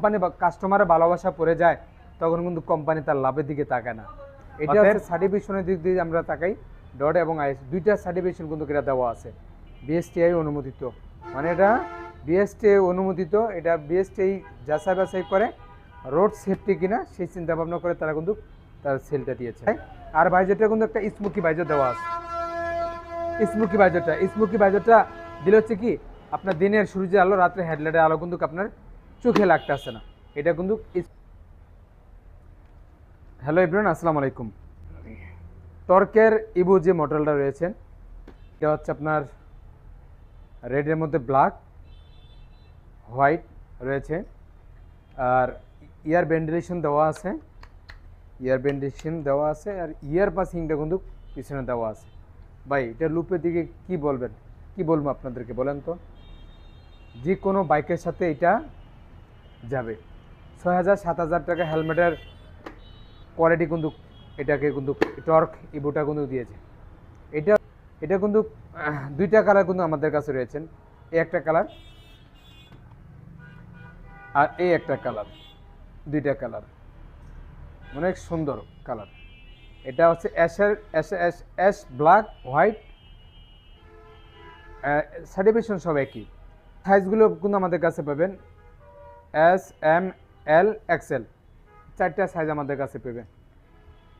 Company বা কাস্টমারের ভালোবাসা পড়ে যায় তখন কিন্তু কোম্পানি তার লাভের দিকে তাকায় না। এটা সার্টিফিকেশনের দিক দিয়ে আমরা তাকাই, ডট এবং আইএস দুইটা সার্টিফিকেশন কিন্তু এটা দেওয়া আছে, বিএসটিআই অনুমোদিত, মানে এটা বিএসটিআই অনুমোদিত, এটা বিএসটিআই যাচাই বাছাই করে রোড সেফটি কিনা সেই চিন্তা ভাবনা করে তারা কিন্তু তার সেলটা দিয়েছে। আর ভাইজারটা কিন্তু একটা স্মোকি ভাইজার দেওয়া আছে। স্মোকি ভাইজারটা দিলে হচ্ছে কি আপনার দিনের সূর্যের আলো, রাত্রে হেডলাইটের আলো কিন্তু আপনার চোখে লাগতে আসে না। এটা কিন্তু হ্যালো এভরিওয়ান, আসসালামু আলাইকুম। টর্কের ইভো যে মডেলটা রয়েছে এটা হচ্ছে আপনার রেডের মধ্যে ব্ল্যাক হোয়াইট রয়েছে, আর ইয়ার ভেন্টিলেশন দেওয়া আছে, আর ইয়ার পাসিংটা কিন্তু পিছনে দেওয়া আছে। ভাই এটা লুপের দিকে কি বলবো আপনাদেরকে বলেন তো, যে কোনো বাইকের সাথে এটা যাবে। ৬,০০০-৭,০০০ টাকা হেলমেটের কোয়ালিটি কিন্তু এটাকে কিন্তু টর্ক ইভোটা কিন্তু দিয়েছে। এটা কিন্তু দুইটা কালার কিন্তু আমাদের কাছে রয়েছেন, এই একটা কালার আর এই একটা কালার, দুইটা কালার অনেক সুন্দর কালার। এটা হচ্ছে অ্যাশ ব্ল্যাক হোয়াইট, সার্টিফিকেশন সব একই। সাইজগুলো কিন্তু আমাদের কাছে পাবেন এস, এম, এল, এক্সেল, চারটা সাইজ আমাদের কাছে পাবেন।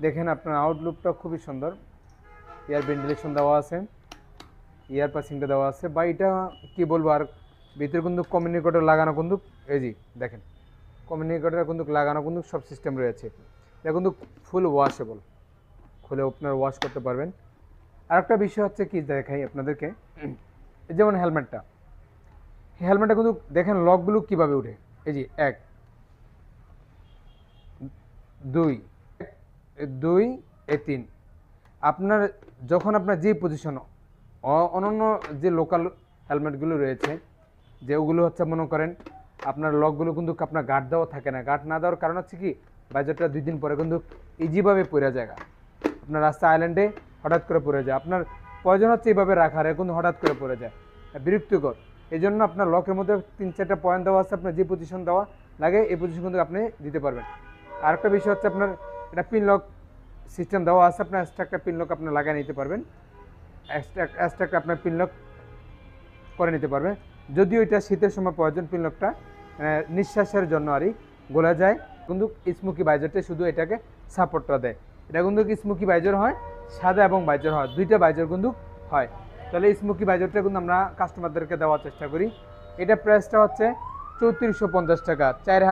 দেখেন আপনার আউটলুকটা খুবই সুন্দর, এয়ার ভেন্টিলেশন দেওয়া আছে, ইয়ার পাসিংটা দেওয়া আছে। বা এটা কী বলবো, আর ভিতরে কিন্তু কমিউনিকেটর লাগানো কিন্তু এই যে দেখেন কমিউনিকেটর কিন্তু লাগানো কিন্তু সব সিস্টেম রয়েছে। এটা কিন্তু ফুল ওয়াশেবল, খুলে আপনার ওয়াশ করতে পারবেন। আর একটা বিষয় হচ্ছে কি দেখাই আপনাদেরকে, যেমন হেলমেটটা কিন্তু দেখেন লকগুলো কীভাবে উঠে, এই যে 1 2 3। আপনার যখন আপনার যে পজিশন, অন্যান্য যে লোকাল হেলমেটগুলো রয়েছে যে ওগুলো হচ্ছে মনে করেন আপনার লকগুলো কিন্তু আপনার গার্ড দেওয়া থাকে না। গার্ড না দেওয়ার কারণ হচ্ছে কি বাজারটা 2 দিন পরে কিন্তু ইজিভাবে পড়ে যায়, আপনার রাস্তা আইল্যান্ডে হঠাৎ করে পড়ে যায়। আপনার প্রয়োজন হচ্ছে এইভাবে রাখার, কিন্তু হঠাৎ করে পড়ে যায়, বিরক্তিকর। এই জন্য আপনার লকের মধ্যে 3-4টা পয়েন্ট দেওয়া আছে, আপনার যে পজিশন দেওয়া লাগে এই পজিশন কিন্তু আপনি দিতে পারবেন। আরেকটা বিষয় হচ্ছে আপনার এটা পিন লক সিস্টেম দেওয়া আছে, আপনার এক্সট্রা একটা পিন লক আপনি লাগিয়ে নিতে পারবেন, এক্সট্রা একটা আপনার পিন লক করে নিতে পারবেন। যদিও এটা শীতের সময় প্রয়োজন, পিন লকটা নিঃশ্বাসের জন্য আরই গলে যায়, কিন্তু স্মোকি বাইজারটা শুধু এটাকে সাপোর্টটা দেয়। এটা কিন্তু স্মোকি বাইজার হয়, সাদা এবং বাইজার হয়, দুইটা বাইজার কিন্তু হয়। তাহলে স্মোকি বাইজারটা কিন্তু আমরা কাস্টমারদেরকে দেওয়ার চেষ্টা করি। এটা প্রাইসটা হচ্ছে ৩৪50 টাকা, 4